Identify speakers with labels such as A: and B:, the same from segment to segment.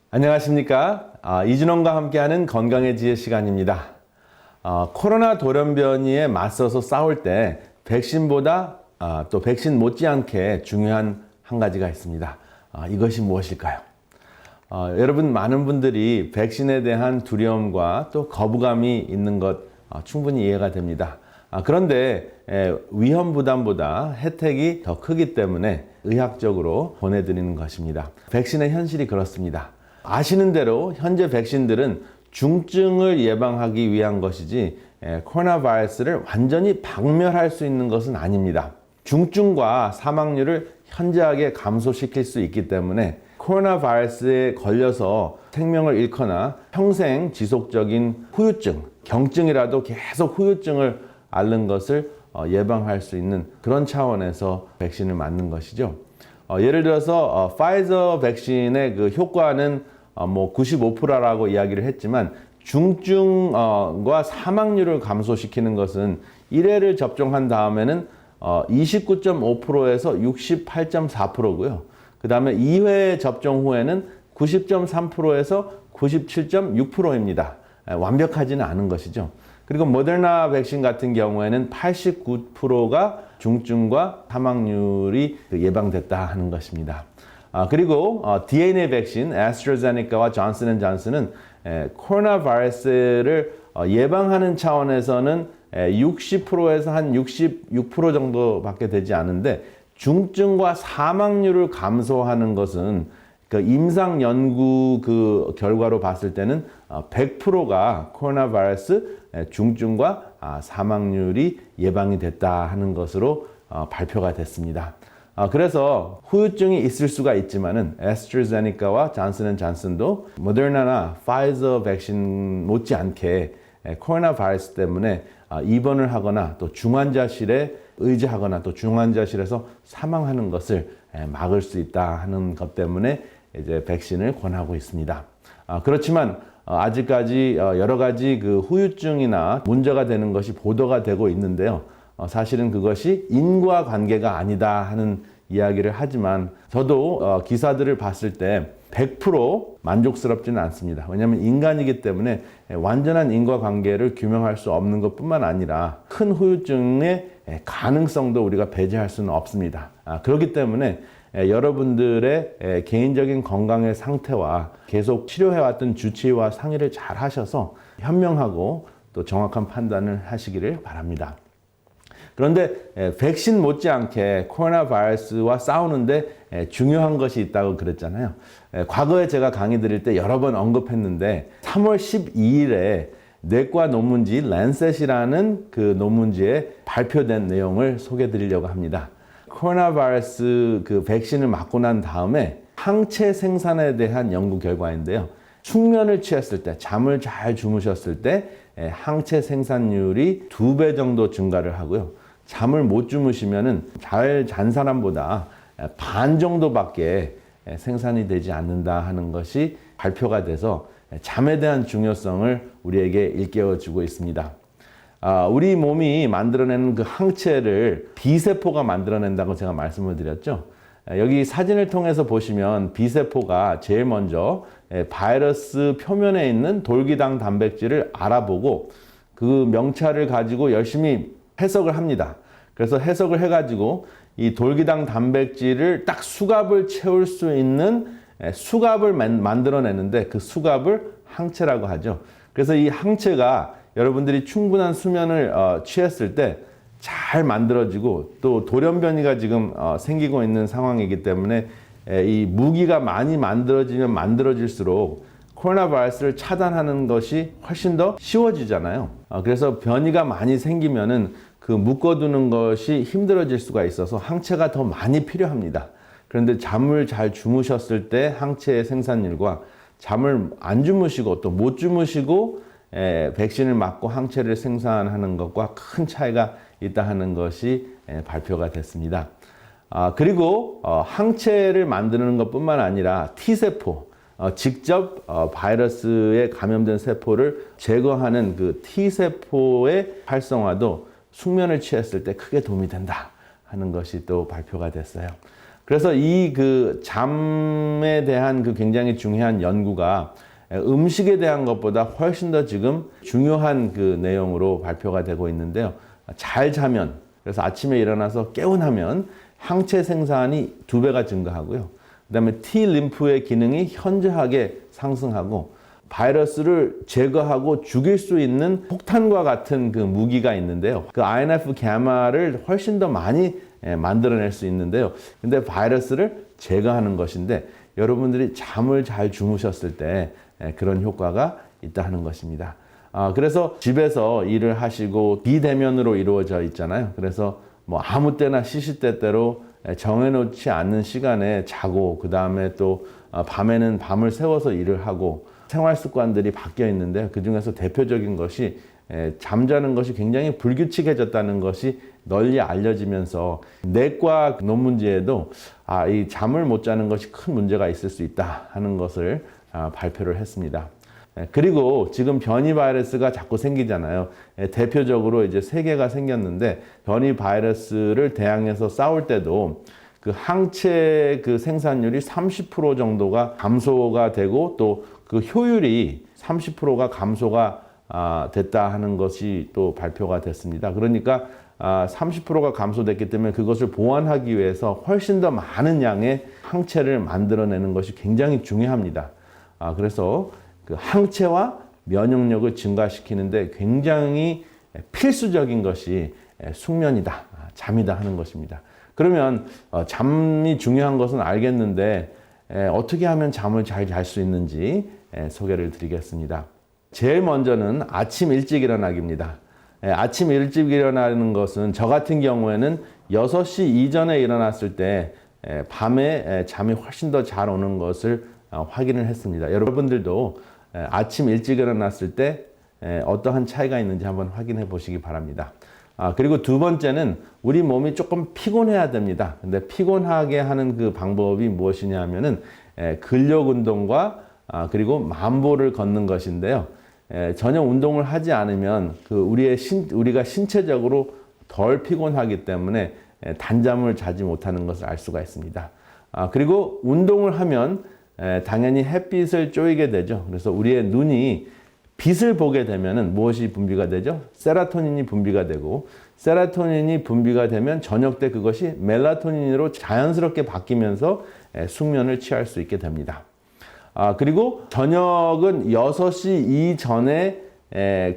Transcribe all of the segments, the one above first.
A: 안녕하십니까. 이준원과 함께하는 건강의 지혜 시간입니다. 코로나 돌연변이에 맞서서 싸울 때 백신보다 또 백신 못지않게 중요한 한 가지가 있습니다. 이것이 무엇일까요? 여러분 많은 분들이 백신에 대한 두려움과 또 거부감이 있는 것 충분히 이해가 됩니다. 그런데 위험 부담보다 혜택이 더 크기 때문에 의학적으로 보내드리는 것입니다. 백신의 현실이 그렇습니다. 아시는 대로 현재 백신들은 중증을 예방하기 위한 것이지 코로나 바이러스를 완전히 박멸할 수 있는 것은 아닙니다. 중증과 사망률을 현저하게 감소시킬 수 있기 때문에 코로나 바이러스에 걸려서 생명을 잃거나 평생 지속적인 후유증, 경증이라도 계속 후유증을 앓는 것을 예방할 수 있는 그런 차원에서 백신을 맞는 것이죠. 예를 들어서 파이저 백신의 그 효과는 95%라고 이야기를 했지만 중증과 사망률을 감소시키는 것은 1회를 접종한 다음에는 29.5%에서 68.4%고요. 그 다음에 2회 접종 후에는 90.3%에서 97.6%입니다. 완벽하지는 않은 것이죠. 그리고 모더나 백신 같은 경우에는 89%가 중증과 사망률이 예방됐다 하는 것입니다. 그리고 DNA 백신, 애스트라제네카와 존슨앤존슨은 코로나 바이러스를 예방하는 차원에서는 60%에서 한 66% 정도밖에 되지 않은데 중증과 사망률을 감소하는 것은 그 임상 연구 그 결과로 봤을 때는 100%가 코로나 바이러스 중증과 사망률이 예방이 됐다 하는 것으로 발표가 됐습니다. 그래서 후유증이 있을 수가 있지만은 애스트라제네카와 존슨앤존슨도 모더나나 파이저 백신 못지않게 코로나 바이러스 때문에 입원을 하거나 또 중환자실에 의지하거나 또 중환자실에서 사망하는 것을 막을 수 있다 하는 것 때문에 이제 백신을 권하고 있습니다. 그렇지만 아직까지 여러 가지 그 후유증이나 문제가 되는 것이 보도가 되고 있는데요. 사실은 그것이 인과관계가 아니다 하는 이야기를 하지만 저도 기사들을 봤을 때 100% 만족스럽지는 않습니다. 왜냐하면 인간이기 때문에 완전한 인과관계를 규명할 수 없는 것뿐만 아니라 큰 후유증의 가능성도 우리가 배제할 수는 없습니다. 그렇기 때문에 여러분들의 개인적인 건강의 상태와 계속 치료해왔던 주치의와 상의를 잘 하셔서 현명하고 또 정확한 판단을 하시기를 바랍니다. 그런데 백신 못지않게 코로나 바이러스와 싸우는데 중요한 것이 있다고 그랬잖아요. 과거에 제가 강의 드릴 때 여러 번 언급했는데 3월 12일에 내과 논문지 랜셋이라는 그 논문지에 발표된 내용을 소개해 드리려고 합니다. 코로나 바이러스 그 백신을 맞고 난 다음에 항체 생산에 대한 연구 결과인데요. 숙면을 취했을 때, 잠을 잘 주무셨을 때 항체 생산율이 2배 정도 증가를 하고요. 잠을 못 주무시면은 잘 잔 사람보다 반 정도밖에 생산이 되지 않는다 하는 것이 발표가 돼서 잠에 대한 중요성을 우리에게 일깨워주고 있습니다. 우리 몸이 만들어내는 그 항체를 B세포가 만들어낸다고 제가 말씀을 드렸죠. 여기 사진을 통해서 보시면 B세포가 제일 먼저 바이러스 표면에 있는 돌기당 단백질을 알아보고 그 명찰을 가지고 열심히 해석을 합니다. 그래서 해석을 해가지고 이 돌기당 단백질을 딱 수갑을 채울 수 있는 수갑을 만들어내는데 그 수갑을 항체라고 하죠. 그래서 이 항체가 여러분들이 충분한 수면을 취했을 때 잘 만들어지고 또 돌연변이가 지금 생기고 있는 상황이기 때문에 이 무기가 많이 만들어지면 만들어질수록 코로나 바이러스를 차단하는 것이 훨씬 더 쉬워지잖아요. 그래서 변이가 많이 생기면은 그 묶어두는 것이 힘들어질 수가 있어서 항체가 더 많이 필요합니다. 그런데 잠을 잘 주무셨을 때 항체의 생산율과 잠을 안 주무시고 또 못 주무시고 백신을 맞고 항체를 생산하는 것과 큰 차이가 있다 하는 것이 발표가 됐습니다. 그리고 항체를 만드는 것뿐만 아니라 T세포, 직접 바이러스에 감염된 세포를 제거하는 그 T세포의 활성화도 숙면을 취했을 때 크게 도움이 된다 하는 것이 또 발표가 됐어요. 그래서 이 그 잠에 대한 그 굉장히 중요한 연구가 음식에 대한 것보다 훨씬 더 지금 중요한 그 내용으로 발표가 되고 있는데요. 잘 자면, 그래서 아침에 일어나서 개운하면 항체 생산이 2배가 증가하고요. 그다음에 T 림프의 기능이 현저하게 상승하고 바이러스를 제거하고 죽일 수 있는 폭탄과 같은 그 무기가 있는데요. 그 INF 가마를 훨씬 더 많이 만들어낼 수 있는데요. 근데 바이러스를 제거하는 것인데 여러분들이 잠을 잘 주무셨을 때 그런 효과가 있다 하는 것입니다. 그래서 집에서 일을 하시고 비대면으로 이루어져 있잖아요. 그래서 뭐 아무 때나 시시때때로 정해놓지 않는 시간에 자고 그 다음에 또 밤에는 밤을 새워서 일을 하고 생활 습관들이 바뀌어 있는데 그 중에서 대표적인 것이 잠자는 것이 굉장히 불규칙해졌다는 것이 널리 알려지면서 내과 논문지에도 이 잠을 못 자는 것이 큰 문제가 있을 수 있다 하는 것을 발표를 했습니다. 그리고 지금 변이 바이러스가 자꾸 생기잖아요. 대표적으로 이제 3개가 생겼는데 변이 바이러스를 대항해서 싸울 때도 그 항체 그 생산율이 30% 정도가 감소가 되고 또 그 효율이 30%가 감소가 됐다 하는 것이 또 발표가 됐습니다. 그러니까 30%가 감소됐기 때문에 그것을 보완하기 위해서 훨씬 더 많은 양의 항체를 만들어내는 것이 굉장히 중요합니다. 그래서 그 항체와 면역력을 증가시키는데 굉장히 필수적인 것이 숙면이다, 잠이다 하는 것입니다. 그러면 잠이 중요한 것은 알겠는데 어떻게 하면 잠을 잘 잘 수 있는지 소개를 드리겠습니다. 제일 먼저는 아침 일찍 일어나기입니다. 아침 일찍 일어나는 것은 저 같은 경우에는 6시 이전에 일어났을 때 밤에 잠이 훨씬 더 잘 오는 것을 확인을 했습니다. 여러분들도 아침 일찍 일어났을 때 어떠한 차이가 있는지 한번 확인해 보시기 바랍니다. 그리고 두 번째는 우리 몸이 조금 피곤해야 됩니다. 근데 피곤하게 하는 그 방법이 무엇이냐 하면은 근력 운동과 그리고 만보를 걷는 것인데요. 전혀 운동을 하지 않으면 우리가 신체적으로 덜 피곤하기 때문에 단잠을 자지 못하는 것을 알 수가 있습니다. 그리고 운동을 하면 당연히 햇빛을 쬐게 되죠. 그래서 우리의 눈이 빛을 보게 되면은 무엇이 분비가 되죠? 세로토닌이 분비가 되고 세로토닌이 분비가 되면 저녁 때 그것이 멜라토닌으로 자연스럽게 바뀌면서 숙면을 취할 수 있게 됩니다. 그리고 저녁은 6시 이전에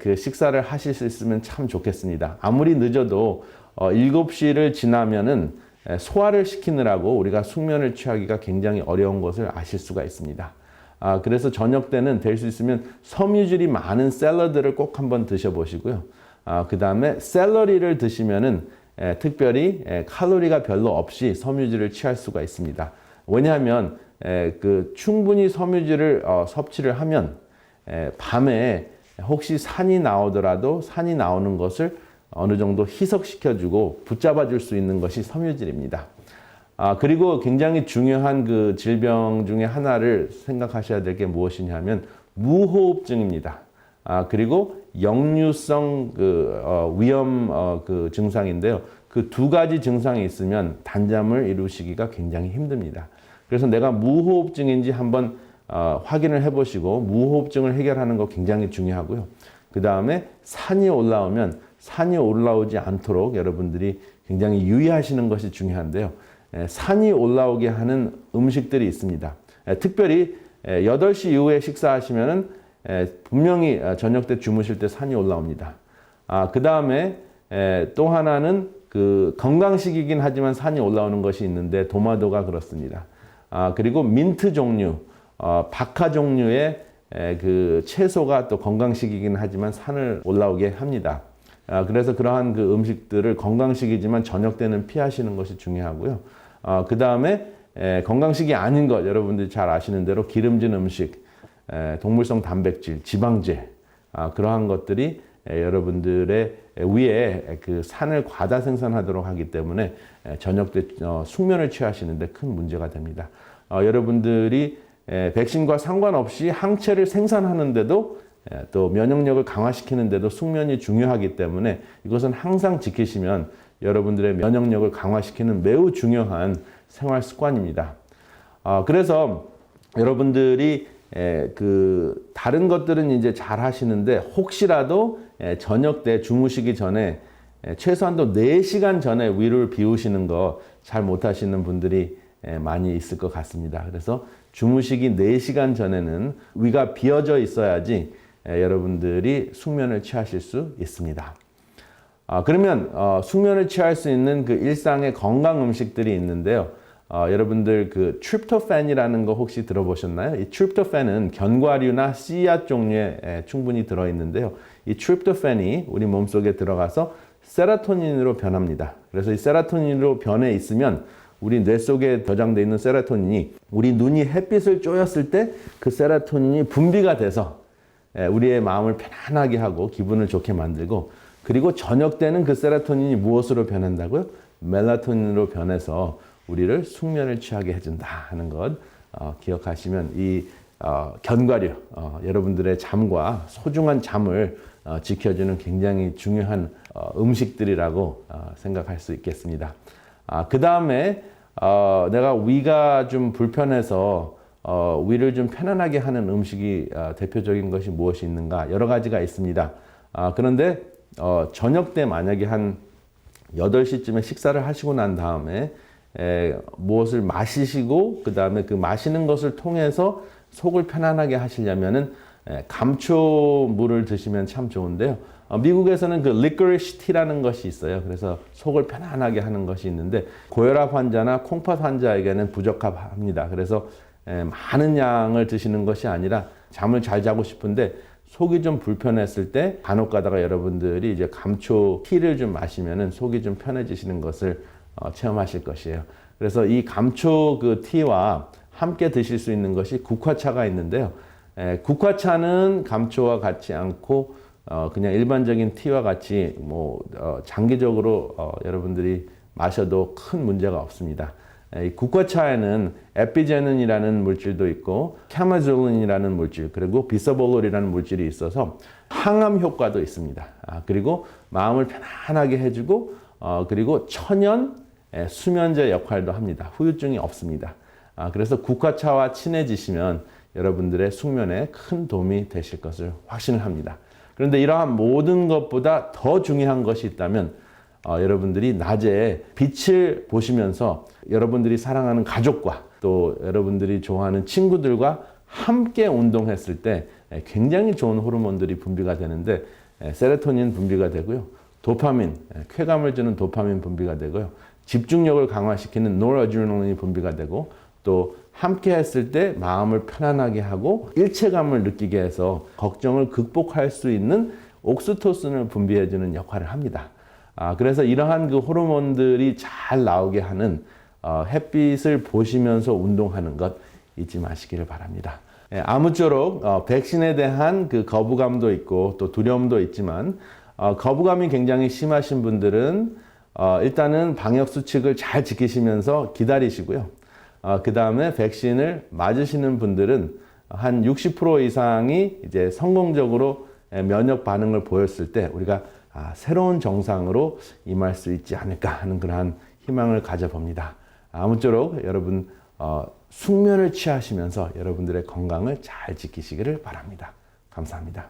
A: 그 식사를 하실 수 있으면 참 좋겠습니다. 아무리 늦어도 7시를 지나면은 소화를 시키느라고 우리가 숙면을 취하기가 굉장히 어려운 것을 아실 수가 있습니다. 그래서 저녁 때는 될 수 있으면 섬유질이 많은 샐러드를 꼭 한번 드셔보시고요. 그 다음에 샐러리를 드시면은 특별히 칼로리가 별로 없이 섬유질을 취할 수가 있습니다. 왜냐하면 충분히 섬유질을 섭취를 하면 밤에 혹시 산이 나오더라도 산이 나오는 것을 어느 정도 희석시켜주고 붙잡아줄 수 있는 것이 섬유질입니다. 그리고 굉장히 중요한 그 질병 중에 하나를 생각하셔야 될 게 무엇이냐면 무호흡증입니다. 그리고 역류성 위험 증상인데요. 그 2가지 증상이 있으면 단잠을 이루시기가 굉장히 힘듭니다. 그래서 내가 무호흡증인지 한번 확인을 해보시고 무호흡증을 해결하는 거 굉장히 중요하고요. 그 다음에 산이 올라오지 않도록 여러분들이 굉장히 유의하시는 것이 중요한데요. 산이 올라오게 하는 음식들이 있습니다. 특별히 8시 이후에 식사하시면은 분명히 저녁 때 주무실 때 산이 올라옵니다. 그 다음에 또 하나는 그 건강식이긴 하지만 산이 올라오는 것이 있는데 도마도가 그렇습니다. 그리고 민트 종류, 박하 종류의 그 채소가 또 건강식이긴 하지만 산을 올라오게 합니다. 그래서 그러한 그 음식들을 건강식이지만 저녁 때는 피하시는 것이 중요하고요. 그 다음에 건강식이 아닌 것, 여러분들이 잘 아시는 대로 기름진 음식, 동물성 단백질, 지방제, 그러한 것들이 여러분들의 위에 그 산을 과다 생산하도록 하기 때문에 저녁 때 숙면을 취하시는데 큰 문제가 됩니다. 여러분들이 백신과 상관없이 항체를 생산하는데도 또 면역력을 강화시키는데도 숙면이 중요하기 때문에 이것은 항상 지키시면 여러분들의 면역력을 강화시키는 매우 중요한 생활 습관입니다. 그래서 여러분들이 다른 것들은 이제 잘 하시는데 혹시라도 저녁 때 주무시기 전에 최소한도 4시간 전에 위를 비우시는 거 잘 못하시는 분들이 많이 있을 것 같습니다. 그래서 주무시기 4시간 전에는 위가 비어져 있어야지 여러분들이 숙면을 취하실 수 있습니다. 그러면 숙면을 취할 수 있는 그 일상의 건강 음식들이 있는데요. 여러분들 그 트립토팬이라는 거 혹시 들어보셨나요? 이 트립토팬은 견과류나 씨앗 종류에 충분히 들어있는데요. 이 트립토팬이 우리 몸속에 들어가서 세로토닌으로 변합니다. 그래서 이 세로토닌으로 변해 있으면 우리 뇌 속에 저장되어 있는 세로토닌이 우리 눈이 햇빛을 쬐었을 때 그 세로토닌이 분비가 돼서 우리의 마음을 편안하게 하고 기분을 좋게 만들고, 그리고 저녁 때는 그 세로토닌이 무엇으로 변한다고요? 멜라토닌으로 변해서 우리를 숙면을 취하게 해준다 하는 것 기억하시면 이 견과류, 여러분들의 잠과 소중한 잠을 지켜주는 굉장히 중요한 음식들이라고 생각할 수 있겠습니다. 그 다음에 내가 위가 좀 불편해서 위를 좀 편안하게 하는 음식이 대표적인 것이 무엇이 있는가? 여러 가지가 있습니다. 그런데 저녁 때 만약에 한 8시쯤에 식사를 하시고 난 다음에 무엇을 마시시고 그 다음에 그 마시는 것을 통해서 속을 편안하게 하시려면은 감초물을 드시면 참 좋은데요. 미국에서는 그 리커리시 티라는 것이 있어요. 그래서 속을 편안하게 하는 것이 있는데 고혈압 환자나 콩팥 환자에게는 부적합합니다. 그래서 많은 양을 드시는 것이 아니라 잠을 잘 자고 싶은데 속이 좀 불편했을 때 간혹 가다가 여러분들이 이제 감초 티를 좀 마시면은 속이 좀 편해지시는 것을 체험하실 것이에요. 그래서 이 감초 그 티와 함께 드실 수 있는 것이 국화차가 있는데요. 국화차는 감초와 같지 않고 그냥 일반적인 티와 같이 장기적으로 여러분들이 마셔도 큰 문제가 없습니다. 이 국화차에는 에피제닌이라는 물질도 있고 캐마졸린이라는 물질, 그리고 비서볼롤이라는 물질이 있어서 항암 효과도 있습니다. 그리고 마음을 편안하게 해주고 그리고 천연 수면제 역할도 합니다. 후유증이 없습니다. 그래서 국화차와 친해지시면 여러분들의 숙면에 큰 도움이 되실 것을 확신을 합니다. 그런데 이러한 모든 것보다 더 중요한 것이 있다면 여러분들이 낮에 빛을 보시면서 여러분들이 사랑하는 가족과 또 여러분들이 좋아하는 친구들과 함께 운동했을 때 굉장히 좋은 호르몬들이 분비가 되는데 세로토닌 분비가 되고요. 도파민, 쾌감을 주는 도파민 분비가 되고요. 집중력을 강화시키는 노르아드레날린이 분비가 되고, 또 함께 했을 때 마음을 편안하게 하고 일체감을 느끼게 해서 걱정을 극복할 수 있는 옥시토신을 분비해주는 역할을 합니다. 그래서 이러한 그 호르몬들이 잘 나오게 하는 햇빛을 보시면서 운동하는 것 잊지 마시기를 바랍니다. 아무쪼록 백신에 대한 그 거부감도 있고 또 두려움도 있지만 거부감이 굉장히 심하신 분들은 일단은 방역 수칙을 잘 지키시면서 기다리시고요. 그 다음에 백신을 맞으시는 분들은 한 60% 이상이 이제 성공적으로 면역 반응을 보였을 때 우리가 새로운 정상으로 임할 수 있지 않을까 하는 그러한 희망을 가져봅니다. 아무쪼록 여러분 숙면을 취하시면서 여러분들의 건강을 잘 지키시기를 바랍니다. 감사합니다.